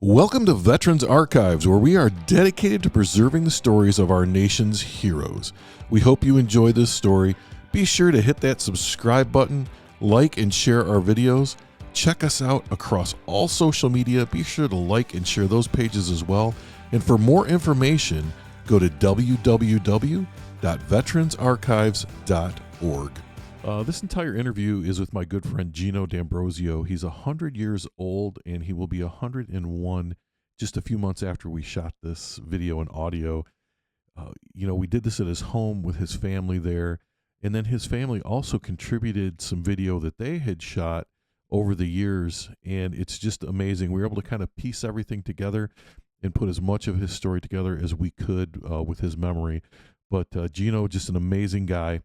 Welcome to Veterans Archives, where we are dedicated to preserving the stories of our nation's heroes. We hope you enjoy this story. Be sure to hit that subscribe button, like and share our videos. Check us out across all social media. Be sure to like and share those pages as well. And for more information, go to www.veteransarchives.org. This entire interview is with my good friend Gino D'Ambrosio. He's 100 years old, and he will be 101 just a few months after we shot this video and audio. We did this at his home with his family there, and then his family also contributed some video that they had shot over the years, and it's just amazing. We were able to kind of piece everything together and put as much of his story together as we could with his memory. But Gino, just an amazing guy.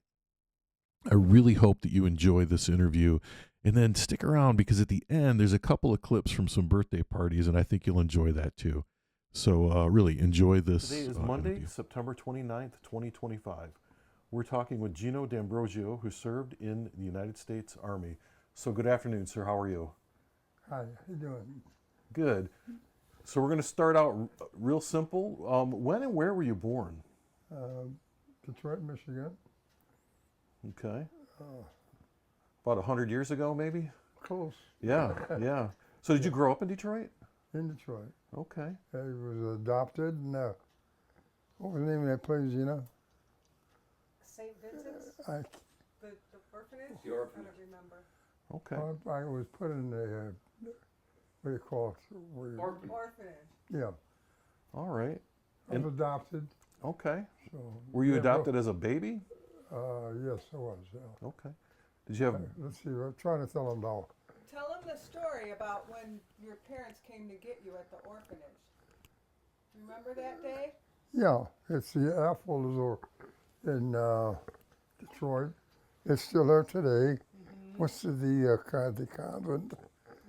I really hope that you enjoy this interview, and then stick around because at the end there's a couple of clips from some birthday parties, and I think you'll enjoy that too. So really enjoy this. Today is Monday, interview. September 29th, 2025. We're talking with Gino D'Ambrosio, who served in the United States Army. So good afternoon, sir. How are you? Hi, how you doing? Good. So we're going to start out real simple. When and where were you born? Detroit, Michigan. Okay. About 100 years ago, maybe? Close. Yeah, yeah. So did you grow up in Detroit? In Detroit. Okay. I was adopted. And, what was the name of that place, you know? St. Vincent's? I The orphanage? The orphanage. I don't remember. Okay. I was put in the, what do you call it? Orphanage. Yeah. All right. I was adopted. Okay. So, Were you yeah, adopted as a baby? Yes, I was, yeah. Okay. Did you have... Let's see, I'm trying to tell them now. Tell them the story about when your parents came to get you at the orphanage. Remember that day? Yeah, it's the Apple in Detroit. It's still there today. Mm-hmm. What's the convent?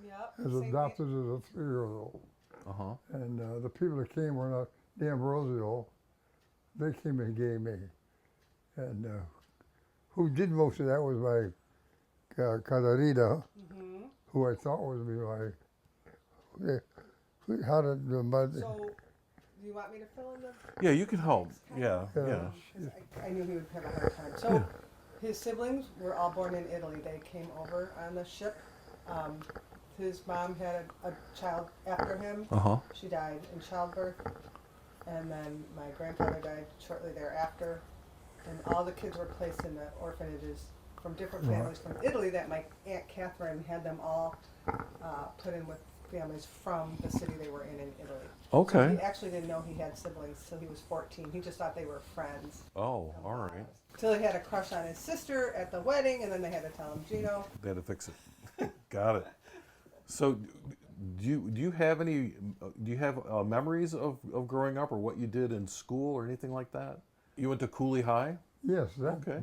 Yep. I was adopted as a 3-year-old. Uh-huh. And the people that came were not D'Ambrosio. They came and gave me. And who did most of that was my Catarina, who I thought was my. How did the mud? So, do you want me to fill in the? Yeah, you can help. Yeah, yeah. I knew he would have a hard time. So, his siblings were all born in Italy. They came over on the ship. His mom had a child after him. Uh-huh. She died in childbirth. And then my grandfather died shortly thereafter. And all the kids were placed in the orphanages from different families from Italy that my Aunt Catherine had them all put in with families from the city they were in Italy. Okay. So he actually didn't know he had siblings till he was 14. He just thought they were friends. Oh, all right. Till he had a crush on his sister at the wedding, and then they had to tell him, Gino. They had to fix it. Got it. So do you have any memories of growing up or what you did in school or anything like that? You went to Cooley High? Yes, that. Okay.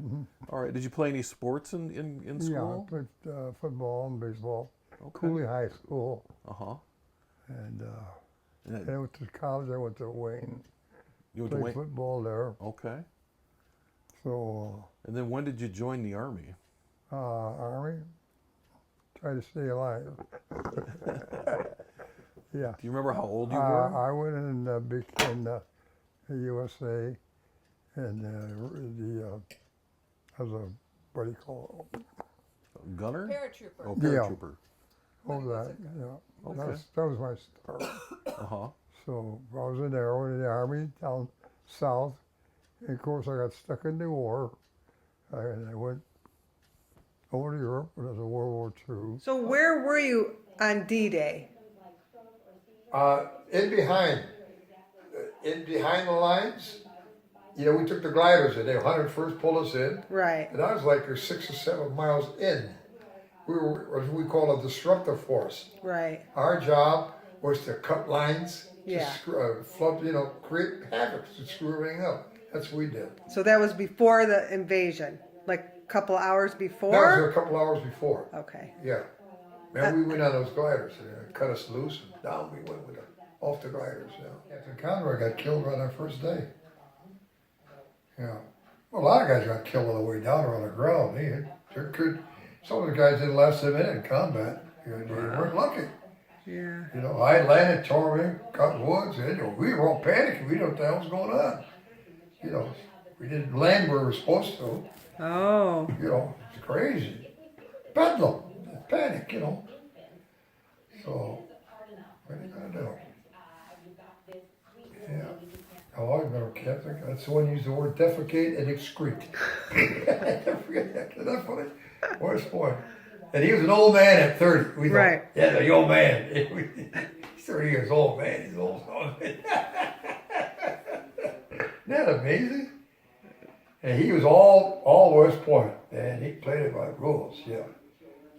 All right. Did you play any sports in school? Yeah, I played football and baseball. Okay. Cooley High School. Uh-huh. And And I went to college. I went to Wayne. you went to Played Wayne? football there. Okay. So And then when did you join the Army? Army. Try to stay alive. Yeah. Do you remember how old you were? I went in the USA, and as a what do you call it? Gunner? Paratrooper. Oh, Yeah. paratrooper. Oh, that, yeah. Okay. That was my start. Uh-huh. So I was in there, I went in the Army down south. And of course, I got stuck in the war. And I went over to Europe when it was World War II. So where were you on D-Day? In behind the lines, you know, we took the gliders in. They 101st pulled us in. Right. And I was like 6 or 7 miles in. We were what we call a disruptive force. Right. Our job was to cut lines, Yeah. to flood, create havoc, to screw everything up. That's what we did. So that was before the invasion, like a couple hours before? That was a couple hours before. Okay. Yeah. Man, we went on those gliders and it cut us loose and down we went with off the gliders. Yeah. Captain Conroy got killed on our first day. Yeah. Well, a lot of guys got killed on the way down or on the ground. Some of the guys didn't last a minute in combat. They weren't lucky. Yeah. You know, I landed, tore in, cut woods, and we were all panicking. We didn't know what the hell was going on. You know, we didn't land where we were supposed to. Oh. You know, it's crazy. Bedlam, panic, you know. So, what are you going to do? Yeah. I've always been a Catholic. That's the one who used the word defecate and excrete. I never forget that. Isn't that funny? What a sport. And he was an old man at 30. We thought, Right. yeah, the old man. He's 30 years old, man. He's old. Isn't that amazing? And he was all West Point. And he played it by rules, yeah.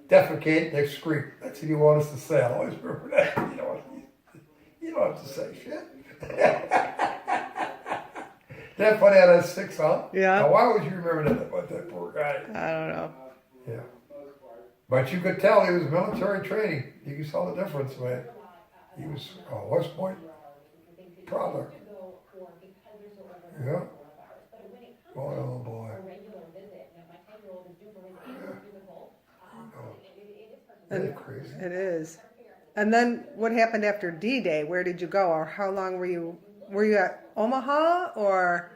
Defecate and excrete. That's what he wanted us to say. I always remember that. You don't have to say shit. That funny how that sticks out? Yeah. Now, why would you remember that about that poor guy? I don't know. Yeah. But you could tell he was military training. You could tell the difference, man. He was West Point product. Yeah. Boy, oh boy. Yeah. That's crazy. It is. And then what happened after D-Day? Where did you go, or how long were you? Were you at Omaha or?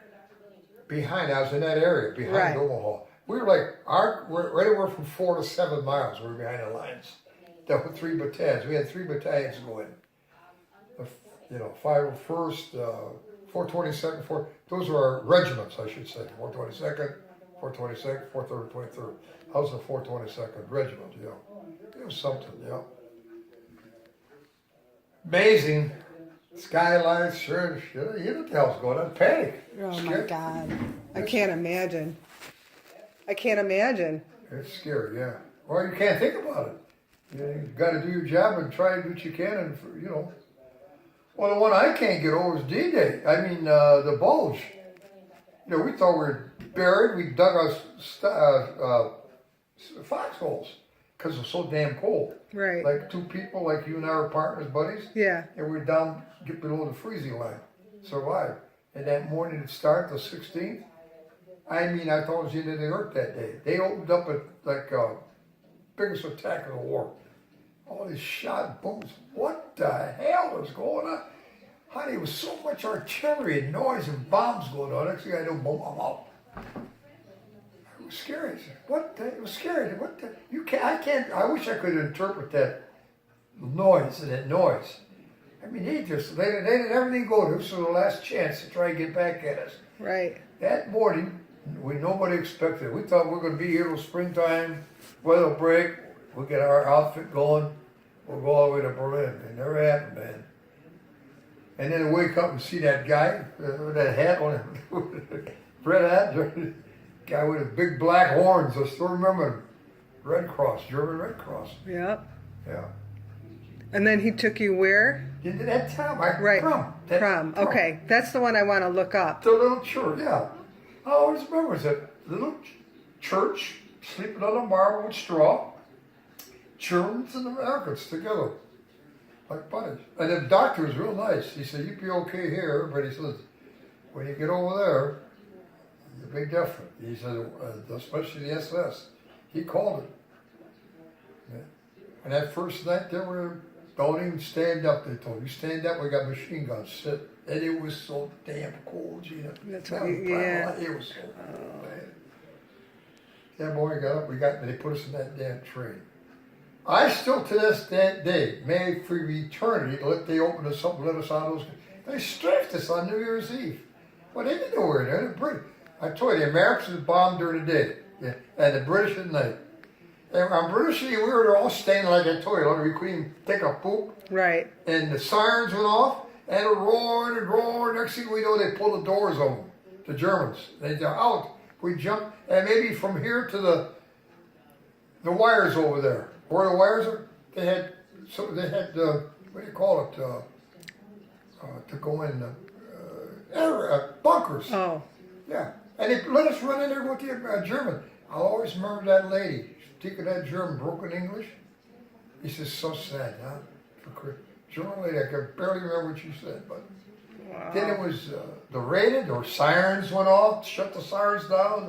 Behind, I was in that area, behind Right. Omaha. We were like, right anywhere from 4 to 7 miles, we were behind the lines. There were 3 battalions. We had 3 battalions going. You know, 501st, 422nd, those were our regiments, I should say. 422nd, 422nd, 430, 23rd. I was the 422nd regiment, yeah. It was something, yeah. Amazing. Skylights, sure, you know what the hell's going on. Panic. Oh Scary. my God! I can't imagine. I can't imagine. It's scary, yeah. Well, you can't think about it. You got to do your job and try to do what you can, and you know. Well, the one I can't get over is D-Day. I mean, the Bulge. You know, we thought we were buried. We dug our foxholes because it was so damn cold. Right. Like 2 people, like you and I were partners, buddies. Yeah. And we were down, get below the freezing line. Survived. And that morning it started, the 16th. I mean, I thought it was the end of the earth that day. They opened up biggest attack of the war. All these shot booms. What the hell was going on? Honey, it was so much artillery and noise and bombs going on. Next thing I know, boom, I'm out. It was scary. What the? It was scary. What the? You can't. I can't. I wish I could interpret that noise and that noise. I mean, they let everything go. This was the last chance to try and get back at us. Right. That morning, nobody expected it. We thought we were going to be here till springtime, weather break, we'll get our outfit going, we'll go all the way to Berlin. It never happened, man. And then I wake up and see that guy with that hat on, red hat, guy with his big black horns. I still remember him. Red Cross, German Red Cross. Yep. Yeah. And then he took you where? Into that town, Right. Prom. Prom. Okay, that's the one I want to look up. The little church, yeah. I always remember it's a little church, sleeping on a marble with straw. Germans and Americans together, like buddies. And the doctor was real nice. He said, "You'd be okay here," but he says, "When you get over there, it's a big difference." He said, especially the SS. He called it. Yeah. And that first night, they were, don't even stand up, they told you. Stand up, we got machine guns, sit. And it was so damn cold, Gina. That's what yeah. It was so cold, man. Yeah, boy, we got up, they put us in that damn train. I still, to this day, may for eternity, they opened us up and let us out of those. They strafed us on New Year's Eve. Well, they didn't know we were there. The British. I told you, the Americans bombed during the day, yeah, and the British at night. And I'm British, we were there all standing like I told you, we couldn't even take a poop. Right. And the sirens went off, and it roared and roared. Next thing we know, they pulled the doors open. The Germans. They're out. We jumped, and maybe from here to the wires over there. Where the wires are, they had what do you call it, to go in bunkers. Oh. Yeah, and they let us run in there with the German. I'll always remember that lady speaking that German, broken English. He says, "So sad, huh?" German lady, I can barely remember what she said, but Wow. then it was the raided, or sirens went off, shut the sirens down,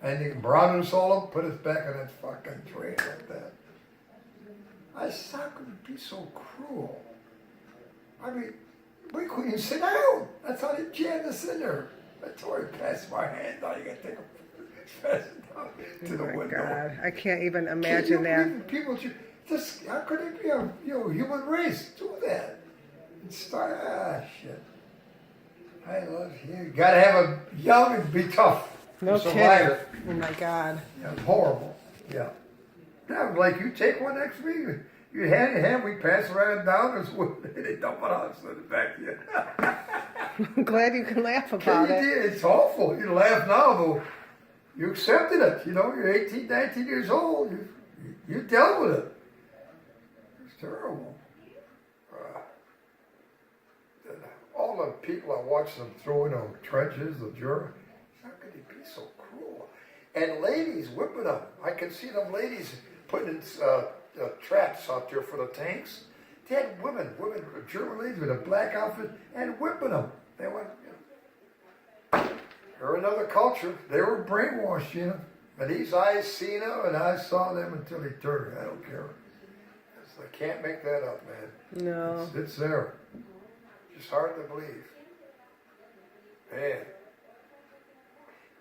and they brought us all up, put us back on that fucking train like that. I said, how could it be so cruel? I mean, we couldn't even sit down. That's how they jammed us in there. I told her, pass my hand down, you gotta take a pass it down to the Oh my window. God, I can't even Can imagine you that. believe people just, how could it be a human race do that? And start, shit. I love you. You gotta have a young and be tough. No to survive it. kidding. Oh my God. Yeah, it's horrible. Yeah. That was like you take one next week, you hand in hand, we pass around down, and they dump it on us in the back of you. I'm glad you can laugh about it. It's awful. You laugh now, though. You accepted it. You know, you're 18, 19 years old. You dealt with it. It's terrible. All the people I watched them throwing on trenches, the German, how could they be so cruel? And ladies whipping them. I can see them ladies putting in traps out there for the tanks. They had women, German ladies with a black outfit, and whipping them. They went, they're another culture. They were brainwashed, you know. And these eyes seen them, and I saw them until they turned. I don't care. I can't make that up, man. No. It's there. It's hard to believe. Man.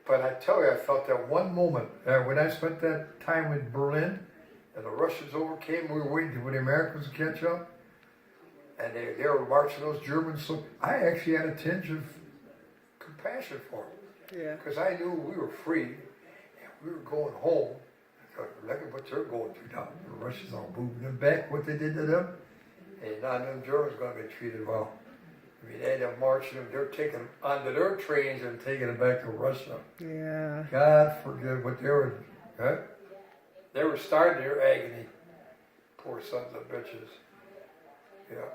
But I tell you, I felt that one moment when I spent that time in Berlin, and the Russians overcame, we were waiting for the Americans to catch up, and they were marching those Germans. So I actually had a tinge of compassion for them. Yeah. Because I knew we were free, and we were going home. Look at what they're going through now. The Russians all moving them back, what they did to them, and none of them Germans going to be treated well. I mean, they end up marching them. They're taking them onto their trains and taking them back to Russia. Yeah. God forgive what they were. Huh? They were starting their agony. Poor sons of bitches. Yeah.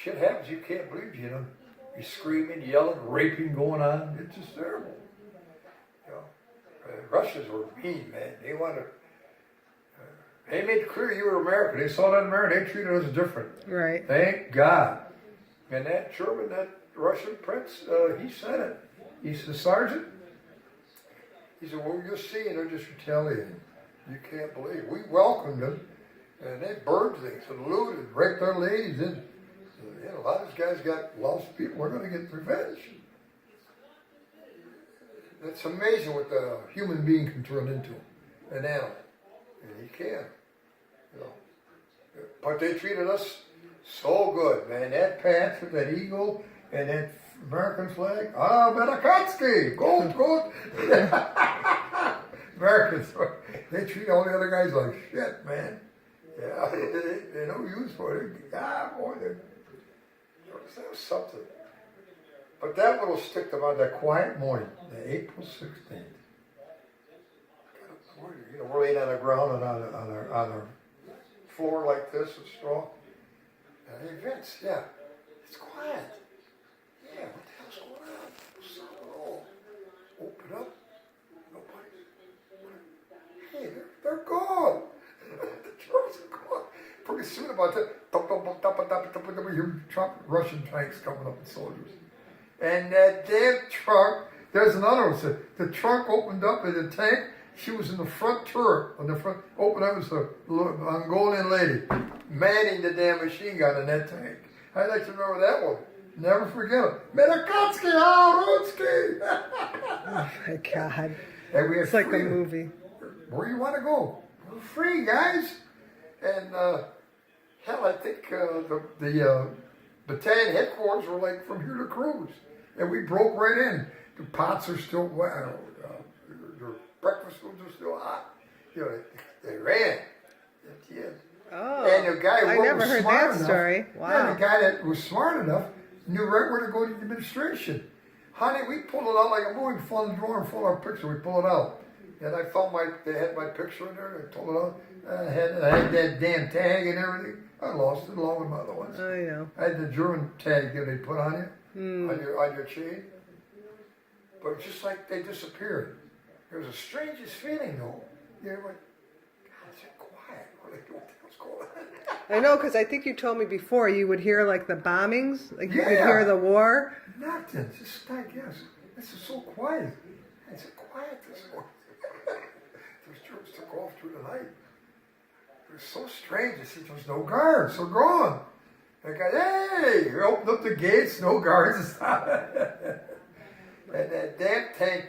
Shit happens you can't believe, you know. You're screaming, yelling, raping going on. It's just terrible. You know. Russians were mean, man. They wanted. They made it clear you were American. They saw that in America. They treated us different. Right. Thank God. And that German, that Russian prince, he said it. He said, Sergeant, he said, well, you're seeing, they're just retaliating. You can't believe it. We welcomed them, and they burned things and looted, raped our ladies. And, you know, a lot of these guys got lost people. We're going to get revenge. It's amazing what the human being can turn into, an animal. And he can. You know. But they treated us so good, man. That panther, that eagle, and that American flag. Ah, Velikotsky! Gold! Americans, they treat all the other guys like shit, man. Yeah, they no use for it. Boy, that was something. But that little stick about that quiet morning, the April 16th. You know, we're laying on the ground and on a floor like this with straw. And hey, Vince, yeah, it's quiet. Yeah, what the hell's going on? No sound at all. Open up. Nobody. Hey, they're gone. The trucks are gone. Pretty soon about that, we hear Russian tanks coming up with soldiers. And that damn truck, there's another one. The trunk opened up in the tank. She was in the front turret. On the front, opened up was a Mongolian lady manning the damn machine gun in that tank. I'd like to remember that one. Never forget it. Velikotsky, Rutsky. Oh my God. And we had It's like a freedom. movie. Where you want to go? We're free, guys. And hell, I think the battalion headquarters were like from here to Cruz. And we broke right in. The pots are still wet. Their breakfast foods are still hot. You know, they ran at the end. Oh. And the guy I who never was heard smart that enough, story. Wow. Yeah, the guy that was smart enough knew right where to go to the administration. Honey, we pulled it out like a movie, full of drawer and full of our picture. We pulled it out. And I found they had my picture in there. They pulled it out. I had that damn tag and everything. I lost it along with my other ones. Oh, yeah. I had the German tag that they put on you, on your chain. But just like they disappeared. There was the strangest feeling though. You know, like, God, it's so quiet. What the hell's going on? I know, because I think you told me before you would hear like the bombings, like you would Yeah. hear the war. Nothing. Just I guess. This is so quiet. It's quiet this morning. Those Germans took off through the night. was so strange. I said, there's no guards, they're gone. The guy, hey, he opened up the gates, no guards. And that damn tank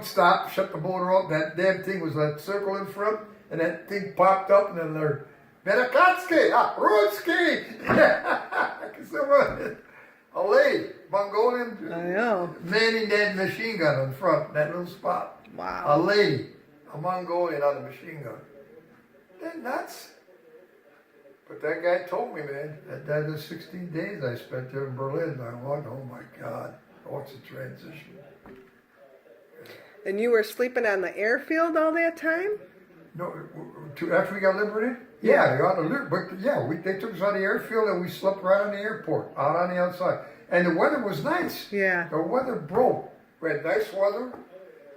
stop, shut the motor off. That damn thing was that circle in front, and that thing popped up, and then they're Benakatsky, Rutsky. Because there was a lady, Mongolian, manning that machine gun in front, that little spot. Wow. A lady, a Mongolian on a machine gun. That nuts. But that guy told me, man, that is 16 days I spent there in Berlin. I went, oh my God, what's a transition? And you were sleeping on the airfield all that time? No, after we got liberated? Yeah, they got but yeah, they took us on the airfield and we slept right on the airport, out on the outside. And the weather was nice. Yeah. The weather broke. We had nice weather.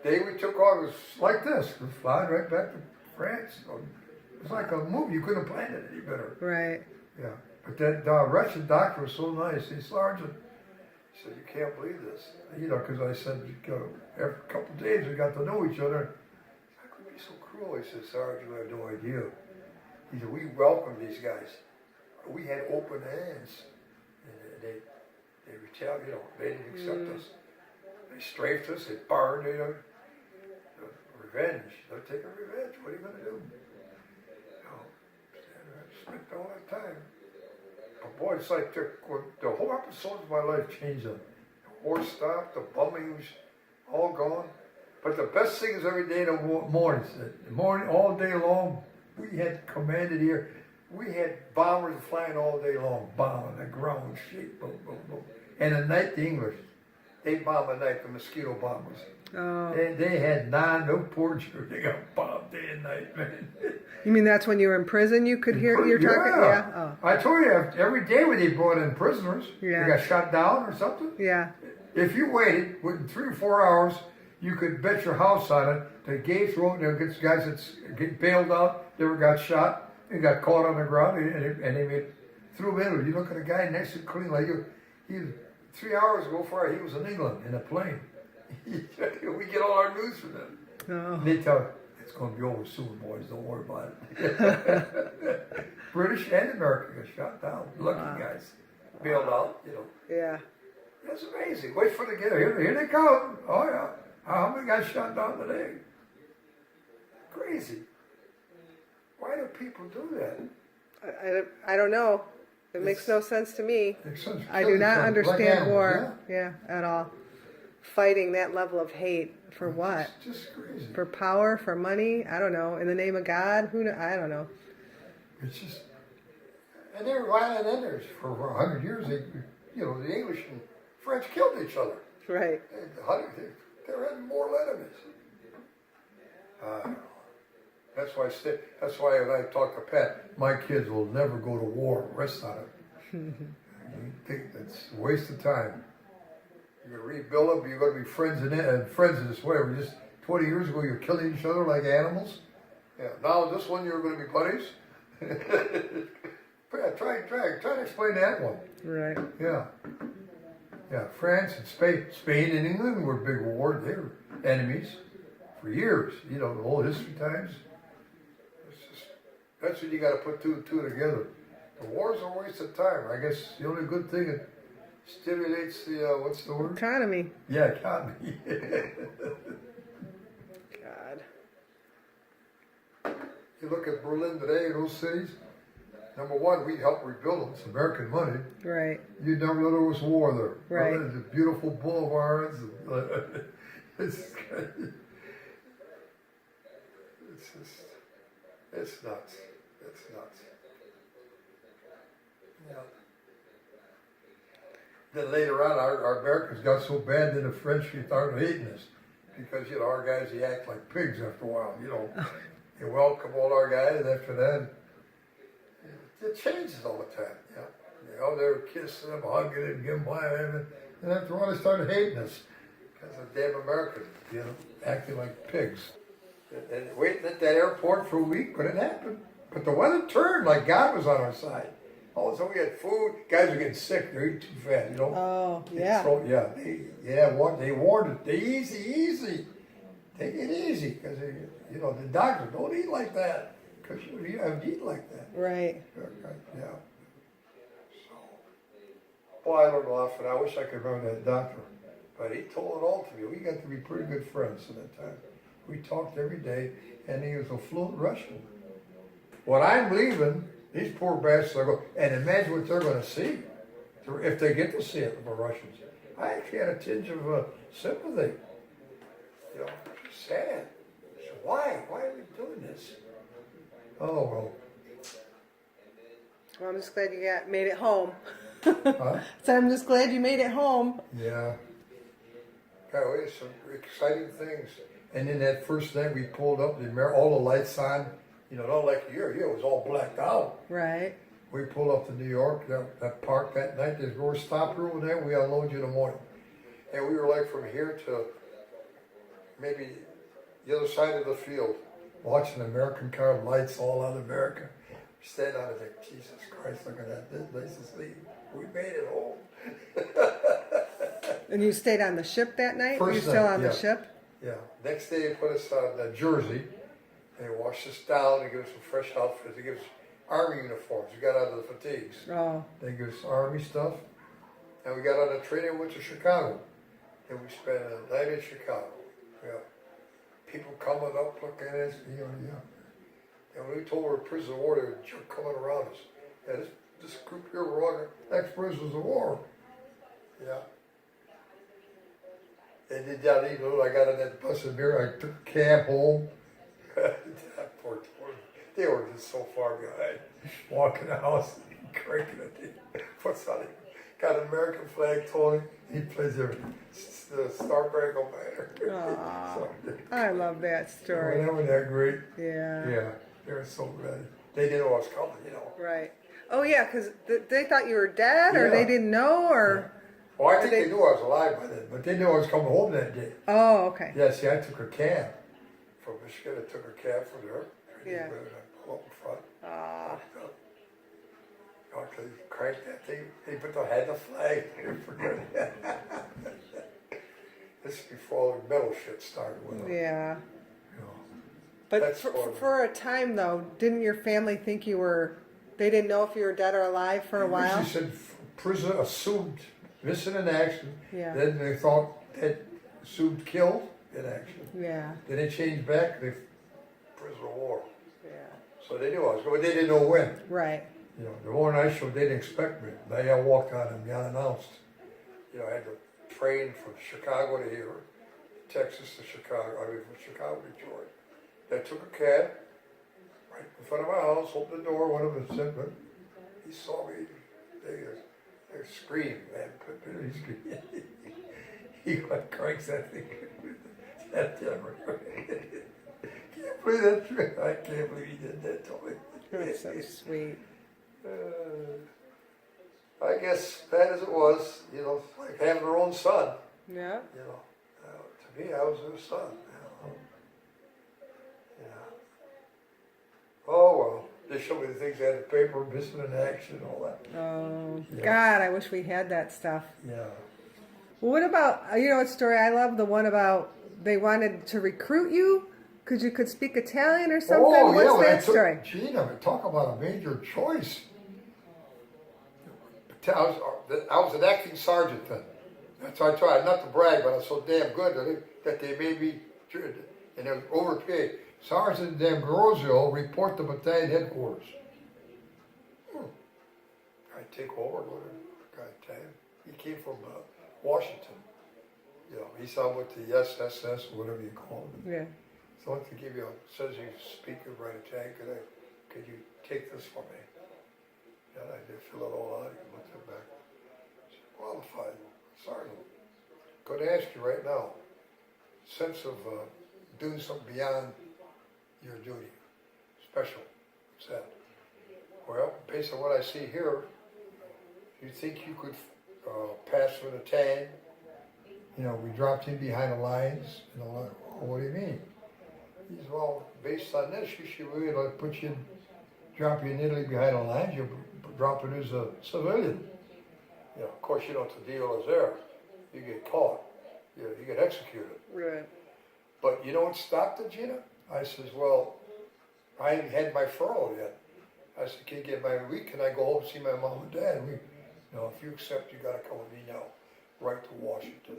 Day we took off was like this. We flying right back to France. It was like a movie. You couldn't have planned it any better. Right. Yeah. But that Russian doctor was so nice. He said, Sergeant, he said, you can't believe this. You know, because I said, every couple of days we got to know each other. How could it be so cruel? He said, Sergeant, I have no idea. He said, we welcomed these guys. We had open hands. And they retaliated, they didn't accept us. They strafed us, they barred, revenge. They're taking revenge. What are you going to do? Spent all that time. But boy, it's like the whole episode of my life changed. The war stopped, the bombing was all gone. But the best thing is every day in the morning, all day long, we had commanded here. We had bombers flying all day long, bombing the ground, shit, boom, boom, boom. And at night, the English, they bomb at night, the mosquito bombers. Oh. They had no porture. They got bombed day and night, man. You mean that's when you were in prison you could hear you're talking? Yeah. Oh. I told you, every day when they brought in prisoners, they got shot down or something. Yeah. If you waited, within 3 or 4 hours, you could bet your house on it. The gates were open. There guys that get bailed out, never got shot, and got caught on the ground, and they threw them in. You look at a guy nice and clean, like you. 3 hours ago, he was in England in a plane. We get all our news from them. Oh. They tell us, it's going to be over soon, boys. Don't worry about it. British and American got shot down. Lucky guys. Bailed out, Yeah. That's amazing. Wait for the get here they come. Oh, yeah. How many got shot down today? Crazy. Why do people do that? I don't know. It makes no sense to me. Sense. I do not understand animals, war. Yeah, at all. Fighting that level of hate for what? It's just crazy. For power, for money? I don't know. In the name of God? I don't know. It's just, and they were violent enders for 100 years. They, the English and French killed each other. Right. They were having mortal enemies. That's why when I talk to Pat, my kids will never go to war. Rest on it. You think that's a waste of time. You're going to rebuild them. You're going to be friends in this way. We're just 20 years ago, you're killing each other like animals. Yeah. Now this one, you're going to be buddies. Try to explain that one. Right. Yeah. Yeah. France and Spain and England were big war. They were enemies for years. The whole history times. That's when you got to put two and two together. The war's a waste of time. I guess the only good thing it stimulates the what's the word? Economy. Yeah, economy. God. You look at Berlin today, those cities. Number one, we helped rebuild them. It's American money. Right. You never know there was war there. Right. Berlin is a beautiful boulevards. It's nuts. It's nuts. Yeah. Then later on, our Americans got so bad that the French started hating us because our guys they act like pigs after a while. They welcome all our guys. After that, it changes all the time. They were kissing them, hugging them, giving them, and after a while, they started hating us because of damn Americans, acting like pigs. And waiting at that airport for a week, but it happened. But the weather turned like God was on our side. All of a sudden we had food. Guys were getting sick. They're eating too fat, Oh, yeah. They warned us. Easy. Take it easy. Because, the doctor, don't eat like that. because you haven't eaten like that. Right. Yeah. So, well, I learned a lot from that. I wish I could remember that doctor, but he told it all to me. We got to be pretty good friends at that time. We talked every day, and he was a fluent Russian. When I'm leaving, these poor bastards are going, and imagine what they're going to see if they get to see it from the Russians. I actually had a tinge of sympathy. You know, sad. So why? Why are we doing this? Oh, well. Well, I'm just glad you made it home. Huh? So I'm just glad you made it home. Yeah. God, we had some exciting things. And then that first night we pulled up, all the lights on. You know, not like here. It was all blacked out. Right. We pulled up to New York, that park that night. There's no stop room in there. We unload you in the morning. And we were like from here to maybe the other side of the field, watching American car lights all on America. Stand out and think, Jesus Christ, look at that. This place is leaving. We made it home. And you stayed on the ship that night? First Were you still night, on yeah. the ship? Yeah. Next day they put us on Jersey. They washed us down. They give us some fresh outfits. They give us Army uniforms. We got out of the fatigues. Oh. They give us Army stuff. And we got on a train and went to Chicago. And we spent a night in Chicago. Yeah. People coming up looking at us, you know, yeah. And when we told our prisoners of war, they were just coming around us. Yeah, this group here were all ex-prisoners of war. Yeah. And then down even I got on that bus in there, I took a cab home. Poor, they were just so far behind. Walking the house, cranking it. What's on it? Got an American flag, Tony. He plays the Star Spangled Banner. Aww. I love that story. That was that great. Yeah. Yeah, they were so glad. They didn't know I was coming, you know. Right. Oh yeah, because they thought you were dead, or Yeah. they didn't know, or. Yeah. Well, I think they knew I was alive by then, but they knew I was coming home that day. Oh, okay. Yeah, see, I took a cab from Michigan. I took a cab from there. Yeah. I pulled up in front. Ah. Okay, cranked that thing. They had the flag there for good. This is before the metal shit started with them. Yeah. You know. But That's for a time though, didn't your family think you were? They didn't know if you were dead or alive for a while. She said prison assumed missing in action. Yeah. Then they thought that assumed killed in action. Yeah. Then they changed back. They prisoner of war. Yeah. So they knew I was going. They didn't know when. Right. You know, the morning I showed, they didn't expect me. I walked on them unannounced. You know, I had to train from Chicago to here, Texas to Chicago. I mean, from Chicago to Detroit. I took a cab right in front of my house, opened the door. One of them said, but he saw me. They screamed, man. He screamed. He went cranks that thing. That camera. Can't believe that's true. I can't believe he did that to me. That's so sweet. I guess bad as it was, you know, like having their own son. Yeah. You know, to me, I was their son. You know. Yeah. Oh well, they showed me the things they had in the paper, missing in action, and all that. Oh Yeah. God, I wish we had that stuff. Yeah. Well, what about you know what story I love? The one about they wanted to recruit you because you could speak Italian or something. Oh What's yeah, when that I took story? Gina, talk about a major choice. I was an acting sergeant then. That's why I tried not to brag, but I was so damn good that they made me, and it was overpaid. Sergeant D'Ambrosio report to battalion headquarters. I take over, go to battalion. He came from Washington. You know, he saw with the SSS, whatever you call it. Yeah. So I want to give you says you speak and write a tag, could you take this for me? And I did fill it all out, and looked it back. I said, qualified, sergeant. Going to ask you right now, sense of doing something beyond your duty, special, what's that? Well, based on what I see here, you think you could pass through the tag? You know, we dropped in behind the lines, and all that. Oh, what do you mean? He said, well, based on this, you should really like drop you in Italy behind the lines, you're dropping as a civilian. You know, of course, you know what the deal is there. You get caught, you get executed. Right. But you know what stopped it, Gina? I says, well, I hadn't had my furlough yet. I said, "Can you get my week? Can I go home and see my mom and dad?" If you accept, you got to come with me now, right to Washington.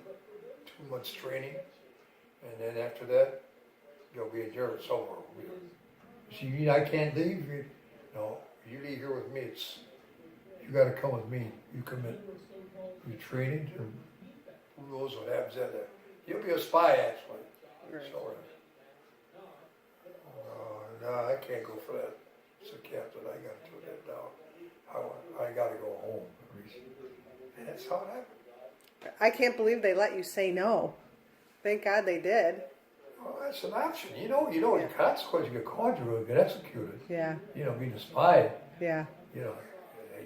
2 months training, and then after that, you'll be in jail somewhere. See, I can't leave. You leave here with me. You got to come with me. You commit. You're training. Who knows what happens at that? You'll be a spy, actually. Right. So, no, I can't go for that. So, Captain, I got to put that down. I got to go home. And that's how it happened. I can't believe they let you say no. Thank God they did. Well, that's an option. The consequence. You get caught, you're going to get executed. Yeah. Being a spy. Yeah.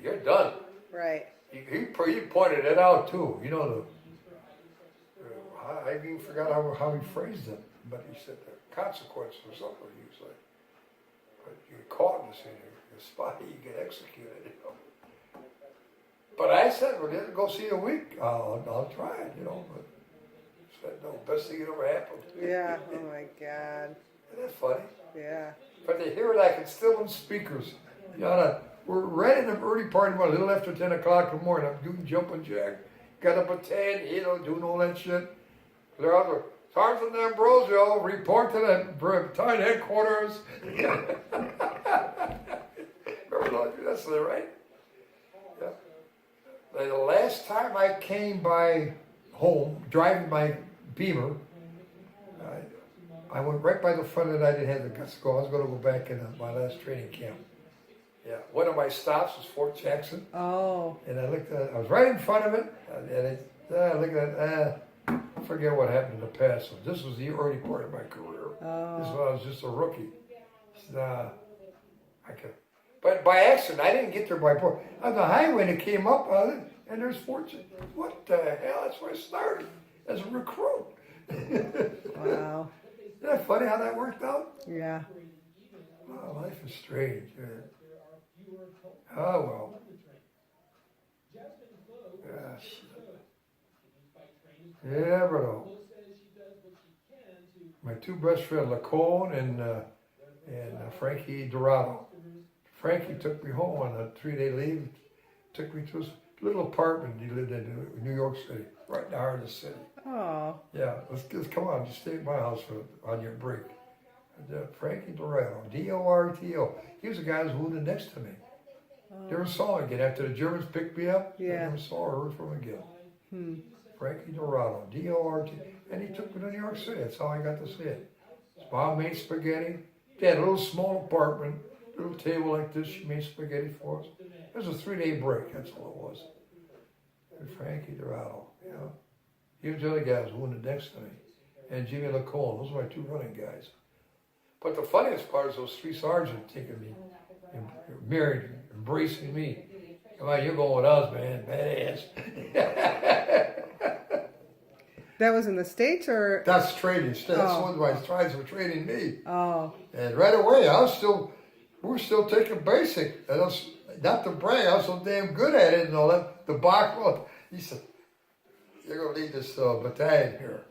You're done. Right. He pointed it out too. I even forgot how he phrased it, but he said the consequence or something. He was like, but you get caught in this thing, you're a spy, you get executed. But I said, well, go see a week. I'll try it. But said, no, best thing that ever happened. Yeah. Oh my God. Isn't that funny? Yeah. But they hear it, I can still in speakers. We're right in the early part of the morning, a little after 10 o'clock in the morning. I'm doing jumping jack. Got up at 10, doing all that shit. They're out there. Sergeant D'Ambrosio, report to the battalion headquarters. Remember that's right? Yeah. The last time I came by home, driving my Beamer, I went right by the front of it. I didn't have the guts to go. I was going to go back in my last training camp. Yeah, one of my stops was Fort Jackson. Oh. And I looked at it. I was right in front of it. And I looked at it. I forget what happened in the past. This was the early part of my career. Oh. This was when I was just a rookie. But by accident, I didn't get there by port. On the highway, and it came up on it, and there's Fort Jackson. What the hell? That's where I started as a recruit. Wow. Isn't that funny how that worked out? Yeah. Oh, life is strange. Oh, well. Yes. Yeah, but my two best friends, Lacone and Frankie Dorado. Frankie took me home on a 3-day leave. Took me to his little apartment he lived in New York City, right in the heart of the city. Oh. Yeah, let's come on, just stay at my house on your break. Frankie Dorado, D-O-R-T-O. He was the guy who was wounded next to me. Never saw him again. After the Germans picked me up, I never saw or heard from him again. Frankie Dorado, D-O-R-T. And he took me to New York City. That's how I got to see it. His mom made spaghetti. They had a little small apartment, little table like this. She made spaghetti for us. It was a 3-day break. That's all it was. And Frankie Dorado, He was the other guy who was wounded next to me. And Jimmy Lacone. Those were my two running guys. But the funniest part is those 3 sergeants taking me, married, embracing me. Come on, you're going with us, man. Badass. That was in the States, or? That's training. That's one of my strides were training me. Oh. And right away, we were still taking basic. And not to brag, I was so damn good at it and all that. The Bach, he said, you're going to lead this battalion here.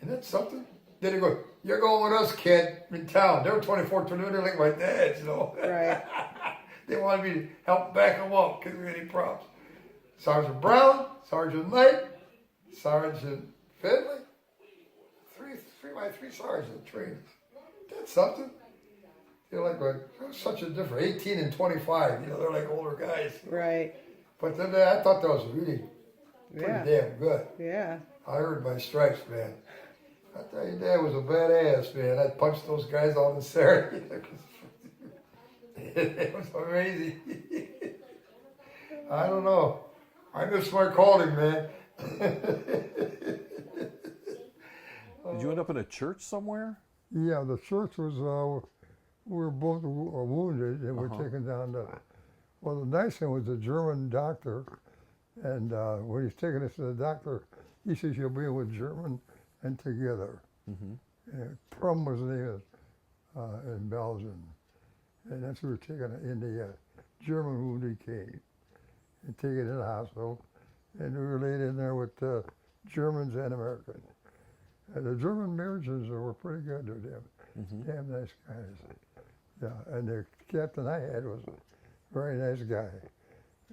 Isn't that something? Then he goes, you're going with us, kid, in town. They were 24 to noon, they're like my dads, Right. They wanted me to help back them up, give me any props. Sergeant Brown, Sergeant Knight, Sergeant Finley, my three sergeant trainers. That's something. They're like such a difference. 18 and 25, they're like older guys. Right. But then I thought that was really pretty damn good. Yeah. I earned my stripes, man. I tell you, Dad was a badass, man. I punched those guys on the Saturday. It was amazing. I don't know. I miss my calling, man. Did you end up in a church somewhere? Yeah, the church was, we were both wounded and were taken down to, well, the nice thing was the German doctor, and when he's taking us to the doctor, he says, you'll be with German and together. Prum was the name in Belgium. And that's where we were taken in the German wounded cage and taken to the hospital. And we were laid in there with Germans and Americans. And the German mercies were pretty good. They're damn nice guys. Yeah, and the captain I had was a very nice guy.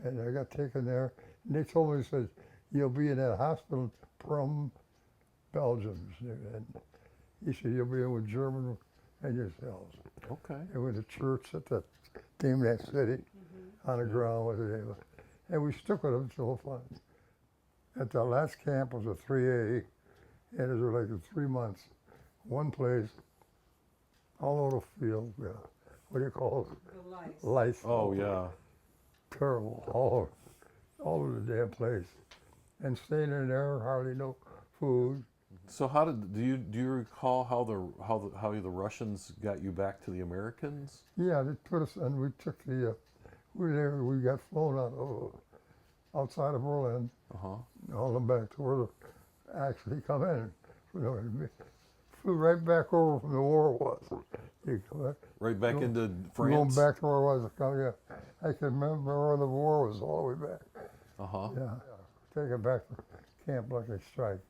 And I got taken there, and they told me, they said, you'll be in that hospital from Belgians. And he said, you'll be in with German and yourselves. Okay. And went to church at the name of that city on the ground with it. And we stuck with them till fun. At the last camp was a 3A, and it was like in 3 months, one place, all over the field, what do you call it? The lice. Lice. Oh yeah. Terrible, all over the damn place. And staying in there, hardly no food. So how did do you recall how the Russians got you back to the Americans? Yeah, they put us, and we took the, we got flown out outside of Berlin, all them back to where they actually come in. Flew right back over from the war was. You come back, Right back into going France. back to where I was. Yeah, I can remember where the war was all the way back. Yeah, taken back to Camp Lucky Strike.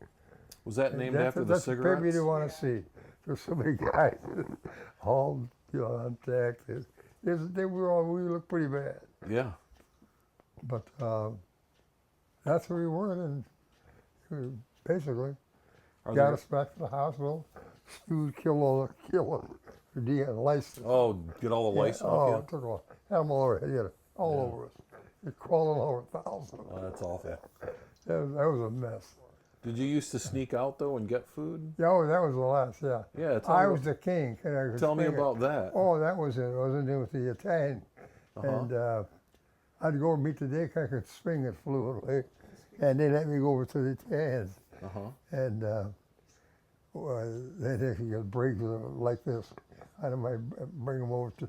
Was that named after the that's cigarettes? That's the baby you want to see. There's so many guys, all on deck. We look pretty bad. Yeah. But that's where we were, and we basically got us back to the hospital. Stewed, kill the lice. Oh, get all the lice off it took a while. Had them all over, all over us. It crawling all over thousands. Oh, that's awful. That was a mess. Did you used to sneak out though and get food? Yeah, that was the last, yeah. Yeah, I was the king. tell me about that. Oh, that was it. I was in there with the Italian. And I'd go meet the deck. I could swing it fluently. And they let me go over to the Italians. And they could break like this. I might bring them over to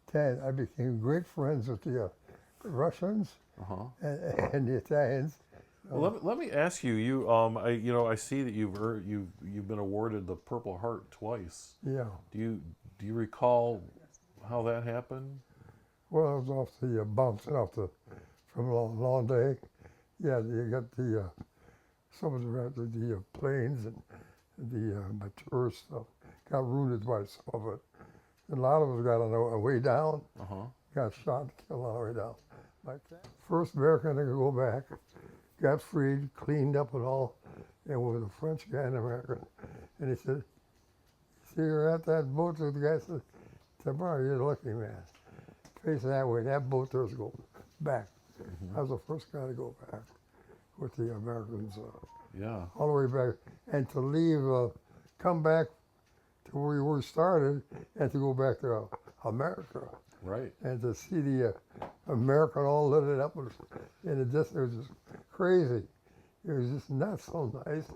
Italians. I became great friends with the Russians and the Italians. Well, let me ask you. I see that you've been awarded the Purple Heart twice. Yeah. Do you recall how that happened? Well, it was off the bouncing off from a long day. Yeah, you got some of the planes and the mature stuff got wounded by some of it. And a lot of us got on the way down. Got shot and killed on the way down. Like that. First American to go back. Got freed, cleaned up and all, and with a French guy and American. And he said, see, you're at that boat. The guy said, tomorrow you're lucky, man. Face that way, that boat there's go back. I was the first guy to go back with the Americans. All the way back. And to leave, come back to where we were started, and to go back to America. Right. And to see the American all lit it up in the distance, it was just crazy. It was just not so nice.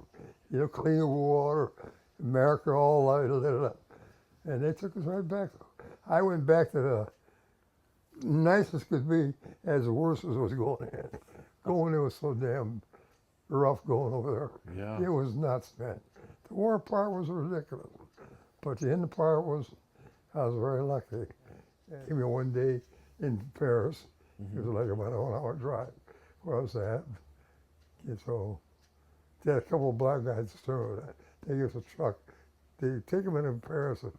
Clean water, America all lit it up. And they took us right back. I went back to the nicest could be as the worst as was going in. Going there was so damn rough going over there. Yeah. It was nuts, man. The war part was ridiculous. But the end part was, I was very lucky. I mean, one day in Paris, it was like about a 1 hour drive where I was at. And so they had a couple of black guys too. They used a truck. They take them into Paris and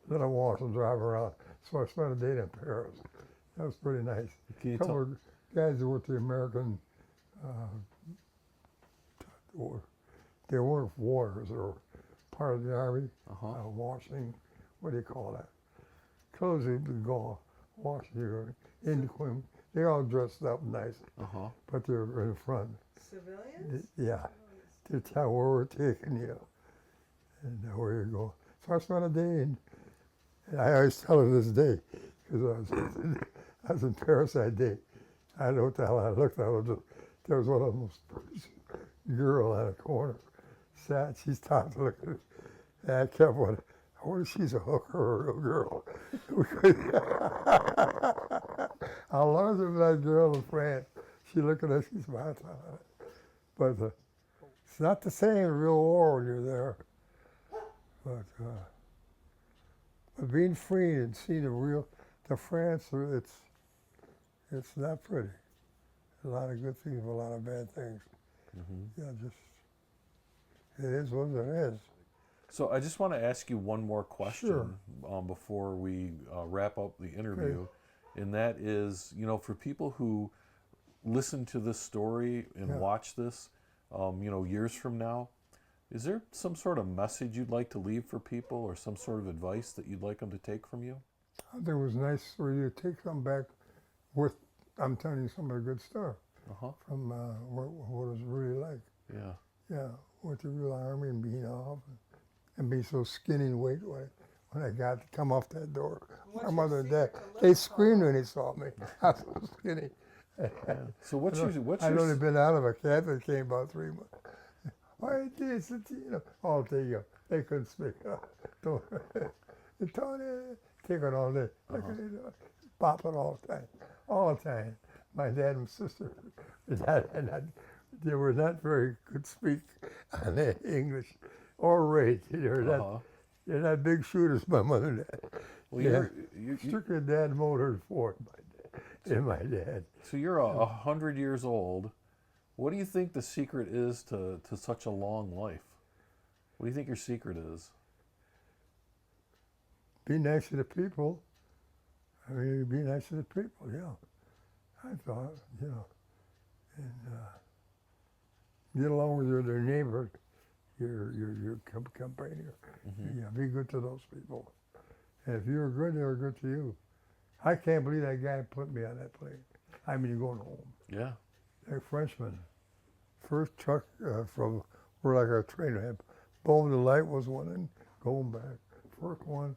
let them wash and drive around. So I spent a day in Paris. That was pretty nice. A couple of guys who were with the American, they weren't warriors, they were part of the army, washing, what do you call that? Clothes they'd be gone, washing, in the queen. They're all dressed up nice, but they're in the front. Civilians? Yeah, to tell where we're taking you and where you go. So I spent a day, and I always tell her this day, because I was in Paris that day. I don't know what the hell I looked at. There was one of them girl in a corner, sat, she's talking to look at it. And I kept wondering, I wonder if she's a hooker or a real girl. I learned from that girl in France. She looked at us, she smiled on it. But it's not the same in real war when you're there. But being free and seeing the France, it's not pretty. A lot of good things, a lot of bad things. Yeah, just, it is what it is. So I just want to ask you one more question Sure. Before we wrap up the interview, and that is, for people who listen to this story and watch this, years from now, is there some sort of message you'd like to leave for people, or some sort of advice that you'd like them to take from you? I think it was nice for you to take something back with, I'm telling you some of the good stuff from what it was really like. Yeah. Yeah, with the real army and being off and being so skinny and weight when I got to come off that door. My mother and dad, they screamed when they saw me. I was so skinny. Yeah. So what's I'd only been out of a Catholic came about 3 months. Why did all day they couldn't speak. Tony, take it all day. Pop it all the time. My dad and sister, they were not very good speak on English or read. They're not big shooters, my mother and dad. Well, you're strictly dad motored Ford, my dad. So you're 100 years old. What do you think the secret is to such a long life? What do you think your secret is? Be nice to the people. I mean, be nice to the people, yeah. I thought, and get along with their neighbor, your companion. Yeah, be good to those people. And if you're good, they're good to you. I can't believe that guy put me on that plane. I mean, going home. Yeah. That Frenchman, first truck from where like our train had, boom, the light was one and going back. First one,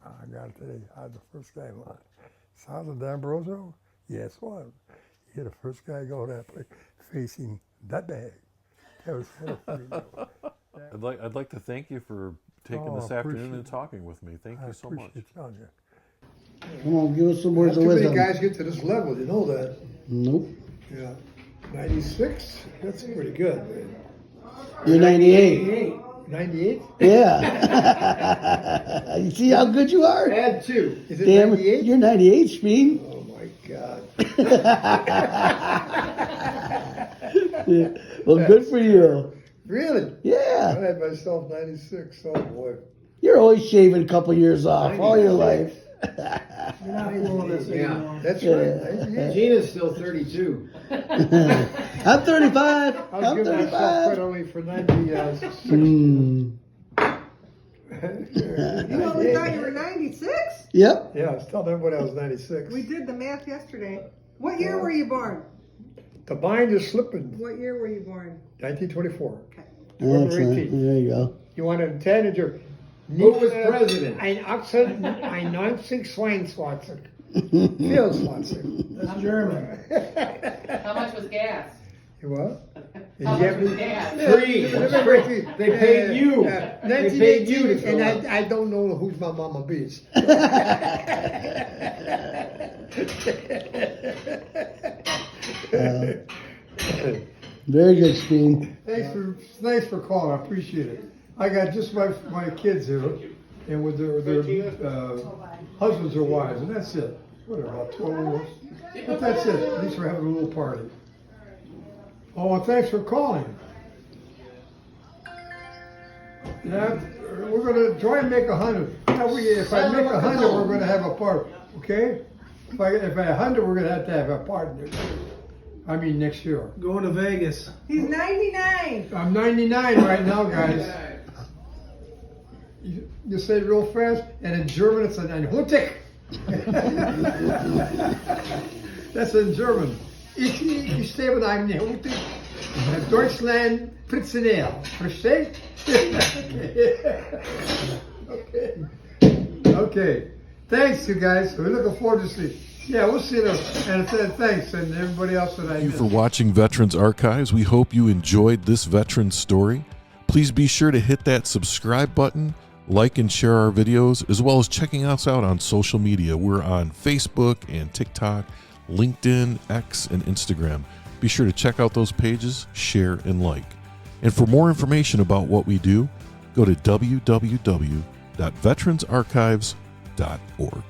I got it today. I was the first guy on. Sounds of D'Ambrosio? Yes, was. You're the first guy to go that place facing that bag. That was kind of funny. I'd like to thank you for taking this afternoon and talking with me. Thank you so much. I appreciate telling you. Come on, give us some words of Not too wisdom. many guys get to this level, you know that. Nope. Yeah. 96? That's pretty good, man. You're 98. 98? Yeah. You see how good you are? Add 2. Is it Damn, 98? you're 98, Speed. Oh my God. Yeah. Well, good for you. Really? I Yeah. had myself 96. Oh boy. You're always shaving a couple years off all your life. You're not fooling us anymore. That's Yeah. right. 98. Gina's still 32. I'm 35. I was I'm giving myself 35. credit only for 96. Hmm. You only thought you were 96? Yep. Yeah, I was telling everybody I was 96. We did the math yesterday. What year were you born? The bind is slipping. What year were you born? 1924. November Excellent. 18th. There you go. You want to intend it? Who was president? Ein Axel, ein 90 Schweinswatzer. Fehlswatzer. That's German. How much was gas? You what? How much was gas? Free. They paid you. They paid you to fill And up. I don't know who's my mama beats. Very good, Speed. Thanks for calling. I appreciate it. I got just my kids here, and with their husbands or wives, and that's it. What about 12 of us? But that's it. At least we're having a little party. Oh, and thanks for calling. Yeah, we're gonna try and make 100. If I make 100, we're gonna have a party. Okay? If I 100, we're gonna have a party. I mean next year. Going to Vegas. He's 99. I'm 99 right now, guys. You say it real fast, and in German it's an Einhuntig. That's in German. Ich stehe mit einem Einhuntig. Deutschland Pritzenel. Versteht? Okay. Thanks, you guys. We're looking forward to see. Yeah, we'll see them. And thanks, and everybody else that I Thank you missed. for watching Veterans Archives. We hope you enjoyed this veteran story. Please be sure to hit that subscribe button, like and share our videos, as well as checking us out on social media. We're on Facebook and TikTok, LinkedIn, X, and Instagram. Be sure to check out those pages, share, and like. And for more information about what we do, go to www.veteransarchives.org.